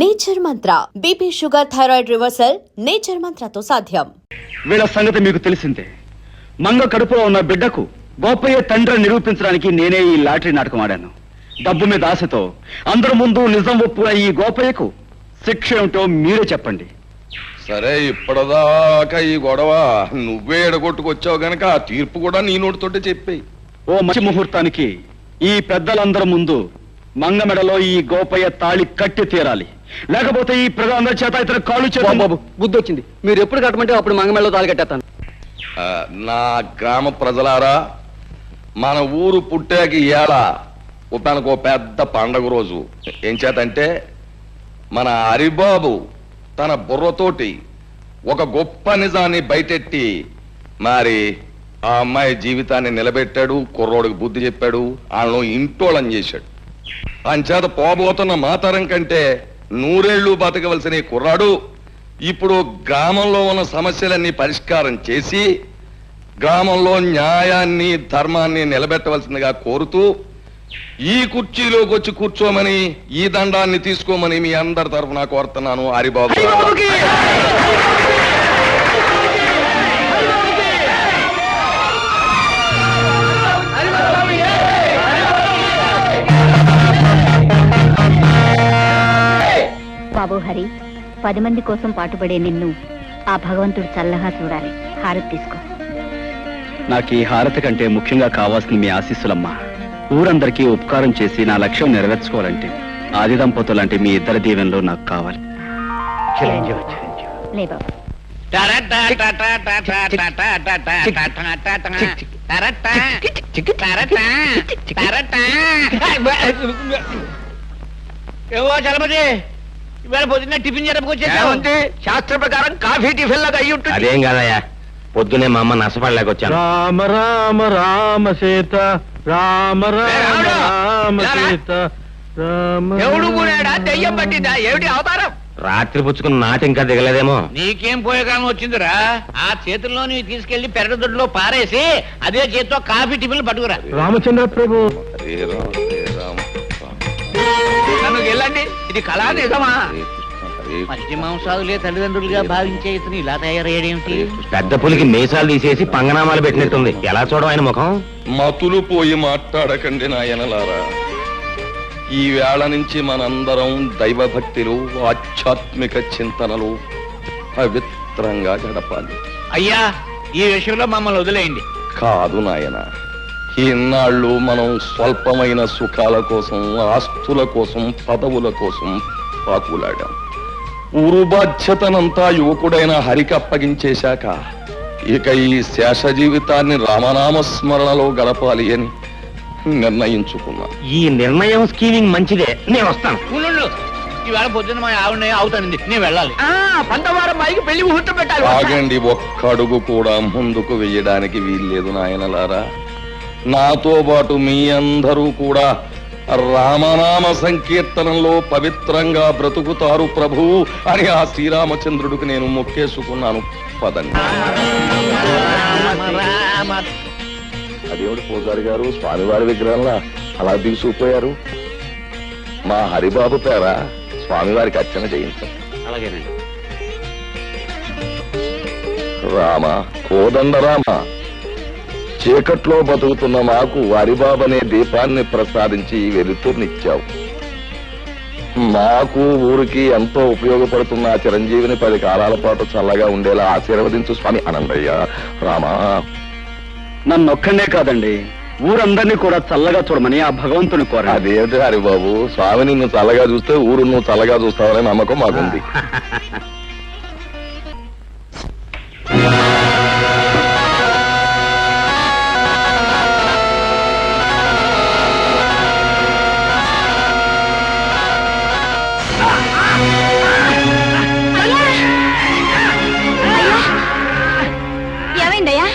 Nature Mantra BP sugar thyroid reversal Nature మంత్రతో సాధ్యం. వీళ్ళ సంగతి మీకు తెలిసిందే. మంగ కడుపులో ఉన్న బిడ్డకు గోపయ్య తండ్రి నిరూపించడానికి నేనే ఈ లాటరీ నాటకం ఆడాను. డబ్బు మీద ఆశతో అందరి ముందు నిజం ఒప్పున ఈ గోపయ్యకు శిక్ష ఏమిటో మీరే చెప్పండి. సరే, ఇప్పటిదాకా ఈ గొడవ నువ్వే ఎడగొట్టుకొచ్చావు గనక ఆ తీర్పు కూడా నీ నోటితోటే చెప్పేయి. ఓ మంచి ముహూర్తానికి ఈ పెద్దలందరి ముందు మంగ మెడలో ఈ గోపయ్య తాళి కట్టి తీరాలి. లేకపోతే ఈ ప్రజలందరి చేత ఇతర కాళ్ళు చేత. బాబు, బుద్ధి వచ్చింది. మీరు ఎప్పుడు కట్టమంటే అప్పుడు మంగ మెడలో తాళి కట్టేస్తాను. నా గ్రామ ప్రజలారా, మన ఊరు పుట్టాకి ఇవాళ మనకు పెద్ద పండగ రోజు. ఏం చేతంటే మన హరిబాబు తన బుర్రతోటి ఒక గొప్ప నిజాన్ని బయటెట్టి మరి ఆ అమ్మాయి జీవితాన్ని నిలబెట్టాడు, కుర్రోడికి బుద్ధి చెప్పాడు, వాళ్ళను ఇంటోళం చేశాడు. అంచేత పోబోతున్న మాతరం కంటే నూరేళ్లు బతకవలసిన ఈ కుర్రాడు ఇప్పుడు గ్రామంలో ఉన్న సమస్యలన్నీ పరిష్కారం చేసి గ్రామంలో న్యాయాన్ని ధర్మాన్ని నిలబెట్టవలసిందిగా కోరుతూ ఈ కుర్చీలోకి వచ్చి కూర్చోమని, ఈ దండాన్ని తీసుకోమని మీ అందరి తరఫున కోరుతున్నాను. హరిబాబు బాబు హరి, 10 మంది కోసం పాటుపడే నిన్ను ఆ భగవంతుడు చల్లగా చూడాలి. హారతి తీసుకో. నాకు ఈ హారతి కంటే ముఖ్యంగా కావాల్సిన మీ ఆశీస్సులమ్మా. ఊరందరికీ ఉపకారం చేసి నా లక్ష్యం నెరవేర్చుకోవాలంటే ఆది దంపతులంటే మీ ఇద్దరి దీవెనలో నాకు కావాలి. లే బాబు. చలపతి, ఇవాళ పొద్దున్న టిఫిన్ జరపకొచ్చేది శాస్త్ర ప్రకారం కాఫీ టిఫిన్ లాగా అయ్యి ఉంటుంది. అదేం కాదయ్యా, పొద్దునే మా అమ్మ నష్టపడలేకొచ్చాను. రామ రామ రామ సీత, రామ రామ రామ సీత, రామ. ఎవడు కూడాడా దెయ్యం పట్టిందా? ఏమిటి అవతారం? రాత్రి పుచ్చుకున్న నాటి ఇంకా దిగలేదేమో. నీకేం పోయే కాలం వచ్చిందిరా? ఆ చేతుల్లో నీ తీసుకెళ్లి పెరగదొడ్లో పారేసి అదే చేతితో కాఫీ టిఫిన్లు పట్టుకురా. రామచంద్ర ప్రభు, నన్ను వెళ్ళండి. ఇది కళా నిజమా? మధ్య మాంసాదులే తల్లిదండ్రులుగా భావించే ఇతను ఇలా తయారయ్యాడేమిటి? పెద్ద పులికి మీసాలు తీసేసి పంగనామాలు పెట్టినట్టుంది. ఎలా చూడడం ఆయన ముఖం? మతులు పోయి మాట్లాడకండి నాయనలారా. ఈ వేళ నుంచి మనందరం దైవభక్తిలో, ఆధ్యాత్మిక చింతనలు పవిత్రంగా గడపాలి. అయ్యా, ఈ విషయంలో మమ్మల్ని వదిలేయండి. కాదు నాయన, ఈనాళ్ళు మనం స్వల్పమైన సుఖాల కోసం, ఆస్తుల కోసం, పదవుల కోసం పాకులాడాం. ఊరు బాధ్యతనంతా యువకుడైన హరికి అప్పగించేశాక ఇక ఈ శేష జీవితాన్ని రామనామస్మరణలో గడపాలి అని నిర్ణయించుకున్నా. ఈ నిర్ణయం స్కీమింగ్ మంచిదే. నేను వస్తాను. ఈవేళ పొద్దున్న మా ఆవిడ అవుతానండి, నేను వెళ్ళాలి. పంతవారం మైకి పెళ్లి ముహూర్తం పెట్టాలి. ఆగండి, ఒక్క అడుగు కూడా ముందుకు వెయ్యడానికి వీల్లేదు నాయనలారా. నాతో పాటు మీ అందరూ కూడా రామనామ సంకీర్తనంలో పవిత్రంగా బ్రతుకుతారు ప్రభు అని ఆ శ్రీరామచంద్రుడికి నేను మొక్కేసుకున్నాను. పదండి. అదేమిటి పూజారి గారు, స్వామివారి విగ్రహంలా అలా దిగుసుకుపోయారు? మా హరిబాబు పేర స్వామివారికి అర్చన చేయించండి. అలాగేనండి. రామ, కోదండ రామ, చీకట్లో బతుకుతున్న మాకు హరిబాబనే దీపాన్ని ప్రసాదించి వెలుతురునిచ్చావు. మాకు ఊరికి ఎంతో ఉపయోగపడుతున్న ఆ చిరంజీవిని 10 కాలాల పాటు చల్లగా ఉండేలా ఆశీర్వదించు స్వామి. అనందయ్య, రామా. నన్నొక్కడే కాదండి, ఊరందరినీ కూడా చల్లగా చూడమని ఆ భగవంతుని కోరండి. అదేమిటి హరిబాబు, స్వామి నిన్ను చల్లగా చూస్తే ఊరు నువ్వు చల్లగా చూస్తావనే నమ్మకం మాకుంది. ఏమైందయ్యా?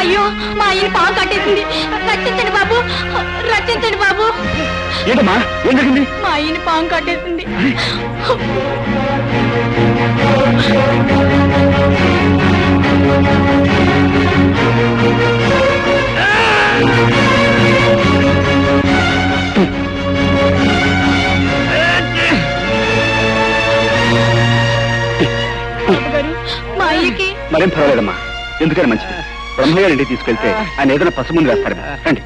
అయ్యో, మా ఆయన పావు కట్టేసింది. రక్షించండి బాబు, రక్షించండి బాబు. ఏంటమ్మా, ఏం జరిగింది? మా ఆయన పాము కట్టేసింది. మరేం పర్వాలేదమ్మా, ఎందుకని మంచిది. బ్రహ్మయ్య ఇంటికి తీసుకెళ్తే ఆయన ఏదైనా పసుముందు వేస్తారేమో. రండి.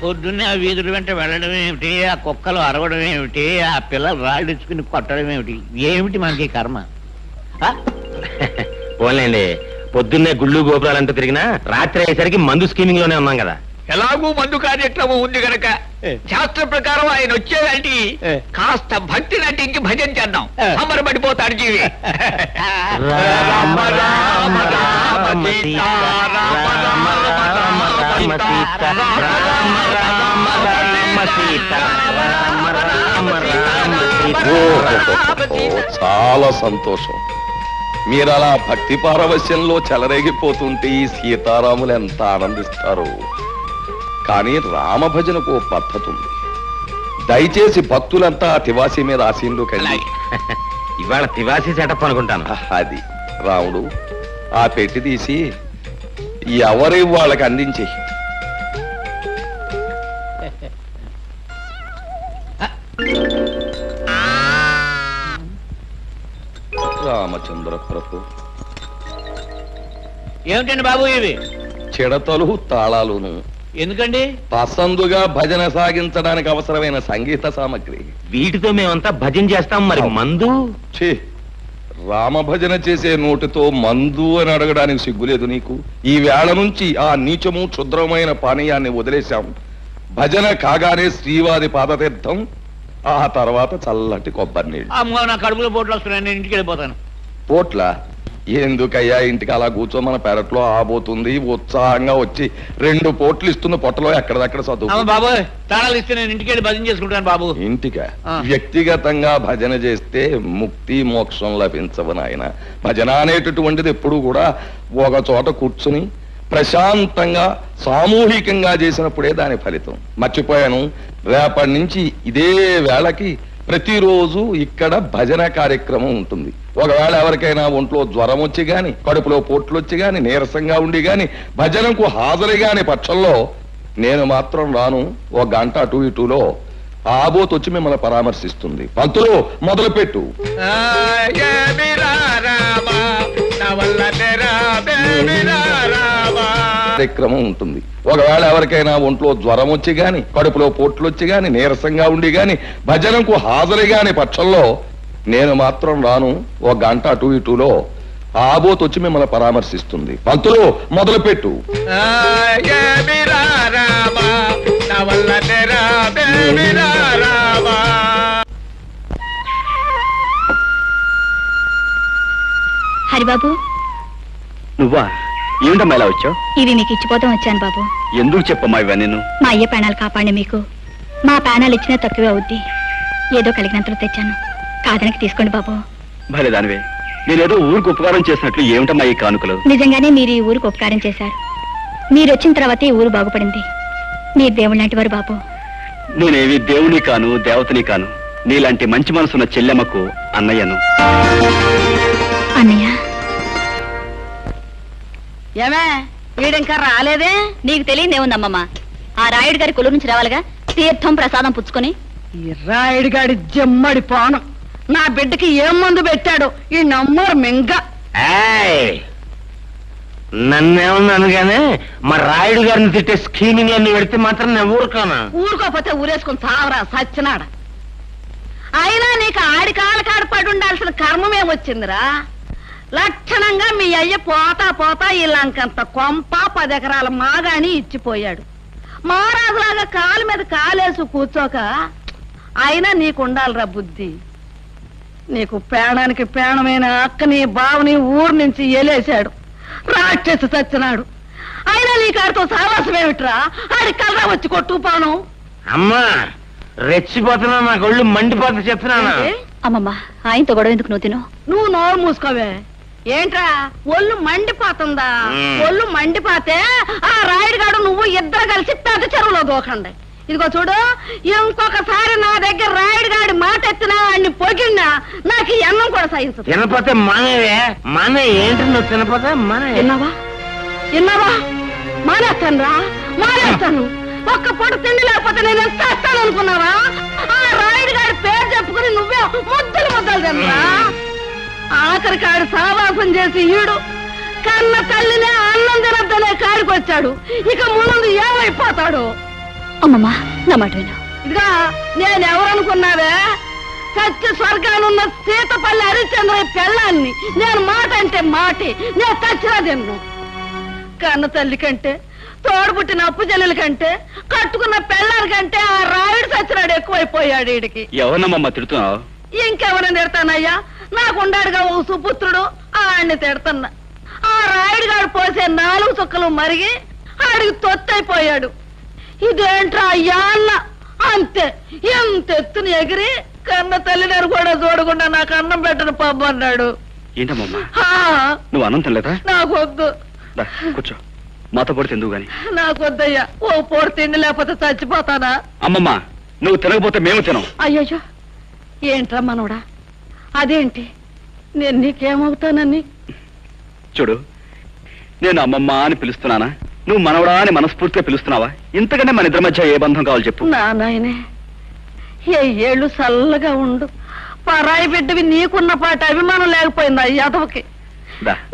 పొద్దున్నే ఆ వీధుల వెంట వెళ్ళడం ఏమిటి, ఆ కుక్కలు అరవడం ఏమిటి, ఆ పిల్లలు రాళ్ళిచ్చుకుని కొట్టడం ఏమిటి, ఏమిటి మనకి కర్మ? పోలేండి, పొద్దున్నే గుళ్ళు గోపురాలంటూ తిరిగినా రాత్రి అయ్యేసరికి మందు స్కీమింగ్ లోనే ఉన్నాం కదా. ఎలాగూ మందు కార్యక్రమం ఉంది గనక శాస్త్ర ప్రకారం ఆయన వచ్చేదానికి కాస్త భక్తి నటించి భజన చేద్దాం. సంబరపడిపోతాడు జీవి. రామ రామ రామ సీత, రామ రామ సీత, రామ రామ రామ సీత, రామ రామ రామ సీత. ఓహో, చాలా సంతోషం. మీరు అలా భక్తి పారవశ్యంలో చెలరేగిపోతుంటే ఈ సీతారాములు ఎంత ఆనందిస్తారు. కానీ రామ భజనకు ఓ పద్ధతి ఉంది. దయచేసి భక్తులంతా ఆ తివాసి మీద ఆశీనులు కండి. ఇవాళ తివాసి సెటప్ అనుకుంటాను. అది రాముడు, ఆ పెట్టి తీసి ఎవరి వాళ్ళకి అందించి. రామచంద్ర ప్రభు, ఏమిటండి బాబు ఇవి? చిడతలు తాళాలును. ఎందుకండి? పసందుగా భజన సాగించడానికి అవసరమైన సంగీత సామగ్రి. వీటితో మేమంతా భజన చేస్తాం. మరి మందు? ఛీ, రామ భజన చేసే నోటితో మందు అని అడగడానికి సిగ్గులేదు నీకు? ఈ వేళ నుంచి ఆ నీచము క్షుద్రమైన పానీయాన్ని వదిలేశాం. భజన కాగానే శ్రీవారి పాదతీర్థం, ఆ తర్వాత చల్లటి కొబ్బరి నీళ్ళు. అమ్మో, నా కడుపులో పోట్లు వస్తున్నాయి, నేను ఇంటికి వెళ్ళిపోతాను. పోట్ల ఎందుకయ్యా, ఇంటికి అలా కూర్చో, మన పెరట్లో ఆబోతుంది. ఉత్సాహంగా వచ్చి 2 పోట్లు ఇస్తున్న పొట్టలో ఎక్కడదక్కడ చదువు. బాబు తాళాలు ఇస్తే నేను ఇంటికి వెళ్ళి భజన చేసుకుంటాను బాబు. ఇంటికా? వ్యక్తిగతంగా భజన చేస్తే ముక్తి మోక్షం లభించవు నాయన. భజన అనేటటువంటిది ఎప్పుడు కూడా ఒక చోట కూర్చుని ప్రశాంతంగా సామూహికంగా చేసినప్పుడే దాని ఫలితం. మర్చిపోయాను, రేపటి నుంచి ఇదే వేళకి ప్రతిరోజు ఇక్కడ భజన కార్యక్రమం ఉంటుంది. ఒకవేళ ఎవరికైనా ఒంట్లో జ్వరం వచ్చి గాని, కడుపులో పోట్లు వచ్చి గాని, నీరసంగా ఉండి గాని, భజనకు హాజరు గాని పక్షంలో నేను మాత్రం రాను. 1 గంట అటు ఇటులో ఆబోత్ వచ్చి మిమ్మల్ని పరామర్శిస్తుంది. పంతులు మొదలుపెట్టు. కార్యక్రమం ఉంటుంది. ఒకవేళ ఎవరికైనా ఒంట్లో జ్వరం వచ్చి గాని, కడుపులో పోట్లు వచ్చి గాని, నీరసంగా ఉండి గాని, భజనకు హాజరు గాని పక్షంలో నేను మాత్రం రాను. 1 గంట అటు ఇటులో ఆబోత్ వచ్చి మిమ్మల్ని పరామర్శిస్తుంది. పంతులు మొదలుపెట్టు. హరిబాబు, నువ్వా? ఏమిటమ్మా ఇలా వచ్చావు? ఇవి మీకు ఇచ్చిపోతాం వచ్చాను బాబు. ఎందుకు చెప్పమ్మా ఇవన్నీ? నేను మా అయ్య ప్రాణాలు కాపాడి మీకు మా ప్రాణాలు ఇచ్చినా తక్కువే అవుద్ది. ఏదో కలిగినంతలో తెచ్చాను, కాదనకి తీసుకోండి బాబు. భలే దానివే, నేనేదో ఊరికి ఉపకారం చేసినట్లు ఏమిటమ్మా ఈ కానుకలు? నిజంగానే మీరు ఈ ఊరికి ఉపకారం చేశారు. మీరు వచ్చిన తర్వాత ఈ ఊరు బాగుపడింది. మీరు దేవుడు లాంటి వారు బాబు. నేనేవి దేవుని కాను, దేవతని కాను. నీలాంటి మంచి మనసున్న చెల్లెమ్మకు అన్నయ్యను. అన్నయ్య, ఏమే వీడింకా రాలేదే? నీకు తెలియదేముందమ్మమ్మ, ఆ రాయుడు గారి కొలు నుంచి రావాలిగా, తీర్థం ప్రసాదం పుచ్చుకొని. ఈ రాయుడిగాడి జమ్మడి పానం నా బిడ్డకి ఏం మందు పెట్టాడు ఈ నమ్మరు మింగ. నన్నేమన్నాను గానే మా రాయుడు గారిని తిట్టే స్కీమింగ్ అన్ని పెడితే మాత్రం నేను ఊరుకోనా? ఊరుకోపోతే ఊరేసుకుని తావరా సచ్చినాడ. అయినా నీకు ఆడి కాళ్ళ పడి ఉండాల్సిన కర్మమేమొచ్చిందిరా? లక్షణంగా మీ అయ్య పోతా పోతా ఈ లంకంత కొంప 10 ఎకరాల మాగాని ఇచ్చిపోయాడు. మహారాజులాగా కాలు మీద కాలేసు కూర్చోక అయినా నీకుండాలిరా బుద్ధి. నీకు ప్రాణానికి ప్రాణమైన అక్కని బావని ఊరు నుంచి ఎలేశాడు, రాక్షసి చచ్చినాడు. అయినా నీ కాడితో సావాసం ఏమిట్రా? ఆడి కలరా వచ్చి కొట్టుకుపోను. అమ్మా రెచ్చిపోతున్నా, నాకు ఒళ్ళు మండిపోతా చెప్తున్నాను. అమ్మమ్మ, ఆయనతో గొడవ ఎందుకు నువ్వు తిను? నువ్వు నోరు మూసుకోవే. ఏంట్రా ఒళ్ళు మండిపోతుందా? ఒళ్ళు మండిపోతే ఆ రాయుడుగాడు నువ్వు ఇద్దరు కలిసి పెద్ద చెరువులో దూకండి. ఇదిగో చూడు, ఇంకొకసారి నా దగ్గర రాయుడుగాడి మాట ఎత్తినా వాడిని పొగిడినా నాకు ఈ అన్నం కూడా సహించదు. తినపోతే మానేవే, మానే. ఏంటి నువ్వు తినపోతే మానే? విన్నావా? మానేస్తాను రా, మానేస్తాను. ఒక్క పూట తిండి లేకపోతే నేను ఎంత వస్తాను అనుకున్నావా? ఆ రాయుడుగాడి పేరు చెప్పుకుని నువ్వే ముద్దలు తినరా? ఆఖరికి ఆడు సావాసం చేసి ఈడు కన్న తల్లినే అన్నం తినద్దనే కాడికొచ్చాడు. ఇక ముందు ఏమైపోతాడు? అమ్మమ్మా నా మాట విను. ఇదిగా నేనెవరనుకున్నావే? సత్య స్వర్గానున్న సీతపల్లి హరిశ్చంద్ర పెళ్ళాన్ని. నేను మాట అంటే మాటి, నేను చచ్చినా తిన్ను. కన్న తల్లి కంటే, తోడుపుట్టిన అప్పు చెల్లెల కంటే, కట్టుకున్న పెళ్ళారి కంటే ఆ రాయుడు సచ్చినాడు ఎక్కువైపోయాడు. వీడికి ఎవరినమ్మా తిడుతున్నావు? ఇంకెవరిని తిడతానయ్యా? నాకుండాడుగా ఓ సుపుత్రుడు, ఆడిని తిడతన్నా. ఆ రాయుడు గారు పోసే 4 చుక్కలు మరిగి ఆడికి తొత్తైపోయాడు. ఇదేంట్రా అయ్యా అన్న అంతే. ఎంత ఎత్తున ఎగిరి కన్న తల్లిదారు కూడా చూడకుండా నాకు అన్నం పెట్టను పబ్బన్నాడు. ఏంటమ్మా నువ్వు అన్నం తినలేదా? నాకొద్దు. కూర్చో, మాతో పొడి తిందువు గాని. నాకొద్దయ్యా. ఓ పొడి తిండి లేకపోతే చచ్చిపోతానా? అమ్మమ్మా నువ్వు తినకపోతే మేము తినం. అయ్యయ్యో ఏంట్రా మనవడా? అదేంటి నేను నీకేమవుతానని? చూడు, నేను అమ్మమ్మ అని పిలుస్తున్నానా, నువ్వు మనవడా అని మనస్ఫూర్తిగా పిలుస్తున్నావా? ఇంతకంటే మన ఇద్దరి మధ్య ఏ బంధం కావాలి చెప్పు. నా నాయనే, ఏళ్ళు చల్లగా ఉండు. పరాయి బిడ్డవి నీకున్న పాట అభిమానం లేకపోయిందా ఈ యాదవకి?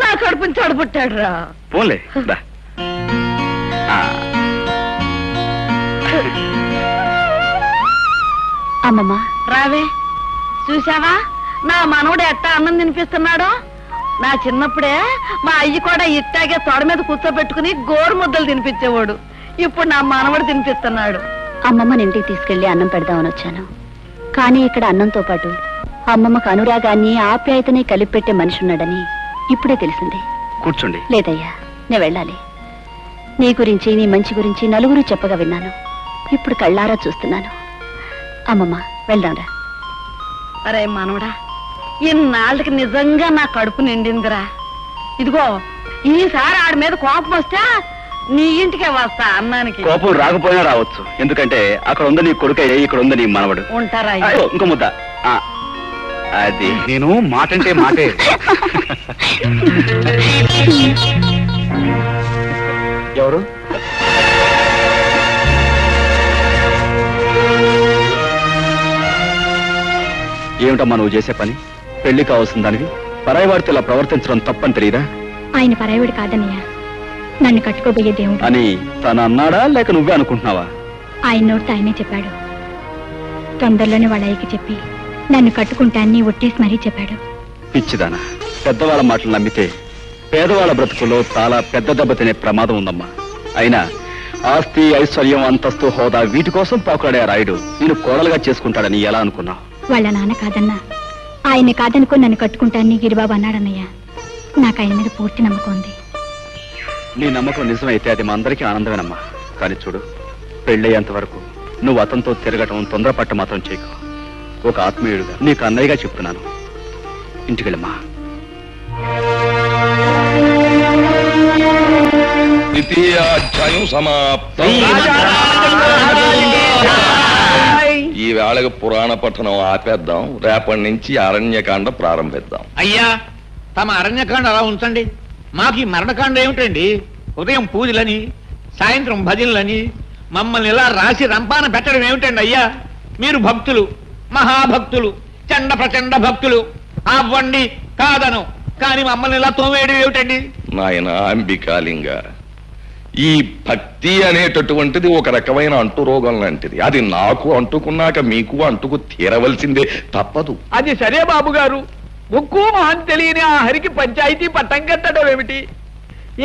నా కడుపుని చెడబుట్టాడు రా. పోన్లే దా. అమ్మమ్మా రావే. చూసావా నా మనవడు ఎట్టా అన్నం తినిపిస్తున్నాడో? నా చిన్నప్పుడే మా అయ్యి కూడా ఇట్టాగే తొడ మీద కూర్చోబెట్టుకుని గోరు ముద్దలు తినిపించేవాడు. ఇప్పుడు నా మనవడు తినిపిస్తున్నాడు. అమ్మమ్మని ఇంటికి తీసుకెళ్లి అన్నం పెడదామని వచ్చాను. కానీ ఇక్కడ అన్నంతో పాటు అమ్మమ్మకు అనురాగాన్ని ఆప్యాయతని కలిపి పెట్టే మనిషి ఉన్నాడని ఇప్పుడే తెలిసింది. కూర్చోండి. లేదయ్యా, నేను వెళ్ళాలి. నీ గురించి, నీ మంచి గురించి నలుగురు చెప్పగా విన్నాను. ఇప్పుడు కళ్ళారా చూస్తున్నాను. అమ్మమ్మ వెళ్దాంరా. అరే మనవడా, ఇన్నాళ్ళకి నిజంగా నా కడుపు నిండిందిరా. ఇదిగో ఈసారి ఆడి మీద కోపం వస్తే నీ ఇంటికే వస్తా అన్నానికి. కోపం రాకపోయినా రావచ్చు, ఎందుకంటే అక్కడ ఉంది నీ కొడుకయ్యే, ఇక్కడ ఉంది నీ మనవడు. ఉంటారా? ఇంకో ముద్ద. అది నేను మాటంటే మాటే. ఎవరు? ఏమిటమ్మా నువ్వు చేసే పని? పెళ్లి కావాల్సిన దానివి పరాయి వాడితో ఇలా ప్రవర్తించడం తప్పని తెలియదా? ఆయన పరాయవుడు కాదన్నయ్య, నన్ను కట్టుకోబోయే దేవుడు అని తను అన్నాడా లేక నువ్వే అనుకుంటున్నావా? ఆయన నోటితో ఆయనే చెప్పాడు. తొందరలోనే వాళ్ళ అయ్యకి చెప్పి నన్ను కట్టుకుంటాన్ని ఒట్టేసి మరీ చెప్పాడు. పిచ్చిదానా, పెద్దవాళ్ళ మాటలు నమ్మితే పేదవాళ్ళ బ్రతుకుల్లో చాలా పెద్ద దెబ్బ తినే ప్రమాదం ఉందమ్మా. అయినా ఆస్తి, ఐశ్వర్యం, అంతస్తు, హోదా వీటి కోసం పాకులాడే రాయుడు నేను కోడలుగా చేసుకుంటాడని ఎలా అనుకున్నావు? వాళ్ళ నాన్న కాదన్నా, ఆయన్ని కాదనుకో నన్ను కట్టుకుంటాన్ని గిరిబాబు అన్నాడన్నయ్య. నాకు ఆయన మీద పూర్తి నమ్మకం ఉంది. నీ నమ్మకం నిజమైతే అది మా అందరికీ ఆనందమేనమ్మా. కానీ చూడు, పెళ్ళయ్యేంత వరకు నువ్వు అతనితో తిరగటం, తొందరపట్ట మాత్రం చేయకు. ఒక ఆత్మీయుడుగా నీకు అన్నయ్యగా చెప్తున్నాను. ఇంటికెళ్ళమ్మా. ద్వితీయాధ్యాయం సమాప్తం. ఈ వేళకు పురాణ పఠనం ఆపేద్దాం. రేపటి నుంచి అరణ్యకాండ ప్రారంభిద్దాం. అయ్యా తమ అరణ్యకాండ అలా ఉంచండి. మాకు ఈ మరణకాండ ఏమిటండి? ఉదయం పూజలని, సాయంత్రం భజనలని మమ్మల్ని ఇలా రాసి రంపాన పెట్టడం ఏమిటండి అయ్యా? మీరు భక్తులు, మహాభక్తులు, చండ ప్రచండ భక్తులు. అవ్వండి కాదను, కానీ మమ్మల్ని ఇలా తోమేయడం ఏమిటండి? నాయన అంబికాలింగ, ఈ భక్తి అనేటటువంటిది ఒక రకమైన అంటురోగం లాంటిది. అది నాకు అంటుకున్నాక మీకు అంటుకు తీరవలసిందే, తప్పదు. అది సరే బాబు గారు, ముక్కు మహం తెలియని ఆ హరికి పంచాయతీ పట్టం కట్టడం ఏమిటి?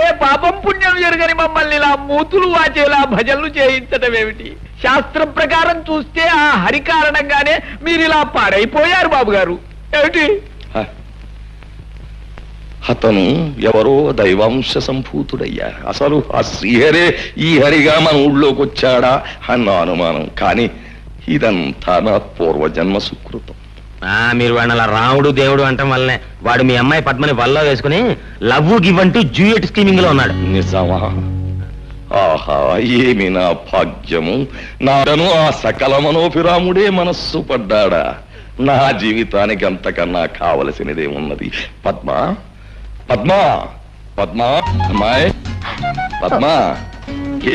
ఏ పాపం పుణ్యం జరగని మమ్మల్ని ఇలా మూతులు వాచేలా భజనలు చేయించడం ఏమిటి? శాస్త్రం ప్రకారం చూస్తే ఆ హరి కారణంగానే మీరు ఇలా పాడైపోయారు బాబు గారు. ఏమిటి? అతను ఎవరో దైవాంశ సంభూతుడయ్యా. అసలు ఆ శ్రీహరే ఈ హరిగా మన ఊళ్ళోకి వచ్చాడా అన్న అనుమానం. కానీ ఇదంతా నా పూర్వజన్మ సుకృతం. మీరు వాడిని అలా రాముడు దేవుడు అంటాం వల్లనే వాడు మీ అమ్మాయి పద్మని వల్ల వేసుకుని లవ్ గివ్ అంటూ డ్యూయట్ స్కీమింగ్ లో ఉన్నాడు. నిజమా? ఆహా, ఏమి నా భాగ్యము! నాడను ఆ సకల మనోభిరాముడే మనస్సు పడ్డాడా? నా జీవితానికి అంతకన్నా కావలసినదేమున్నది? పద్మ, పద్మ, పద్మ, అమ్మాయి పద్మ.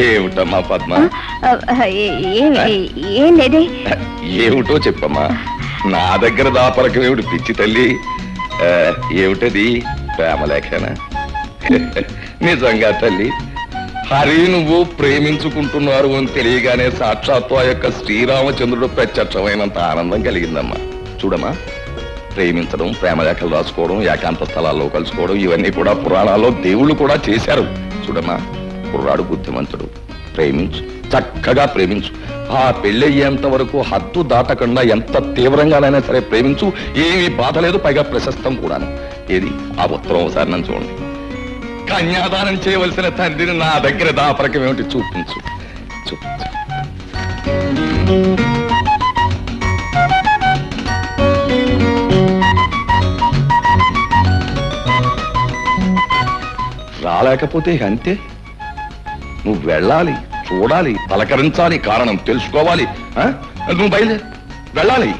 ఏమిటమ్మా పద్మ? ఏం లేదే. ఏమిటో చెప్పమ్మా. నా దగ్గర దాపరకమేమిటి పిచ్చి తల్లి? ఏమిటది ప్రేమలేఖనా? నిజంగా తల్లి, హరి నువ్వు ప్రేమించుకుంటున్నారు అని తెలియగానే సాక్షాత్తు ఆ యొక్క శ్రీరామచంద్రుడు ప్రత్యక్షమైనంత ఆనందం కలిగిందమ్మా. చూడమ్మా, ప్రేమించడం, ప్రేమలేఖలు రాసుకోవడం, ఏకాంత స్థలాల్లో కలుసుకోవడం, ఇవన్నీ కూడా పురాణాల్లో దేవుళ్ళు కూడా చేశారు. చూడమ్మా, కుర్రాడు బుద్ధిమంతుడు, ప్రేమించు, చక్కగా ప్రేమించు. ఆ పెళ్ళయ్యేంత వరకు హద్దు దాటకుండా ఎంత తీవ్రంగానైనా సరే ప్రేమించు. ఏమీ బాధ లేదు, పైగా ప్రశస్తం కూడాను. ఏది ఆ ఉత్తరం ఒకసారి నన్ను చూడండి. కన్యాదానం చేయవలసిన తండ్రిని నా దగ్గర దాపరకం ఏమిటి చూపించు, చూపించు. రాలేకపోతే అంతే. నువ్వు వెళ్ళాలి, చూడాలి, పలకరించాలి, కారణం తెలుసుకోవాలి. నువ్వు బయలుదేరి వెళ్ళాలి.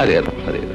అదే అదే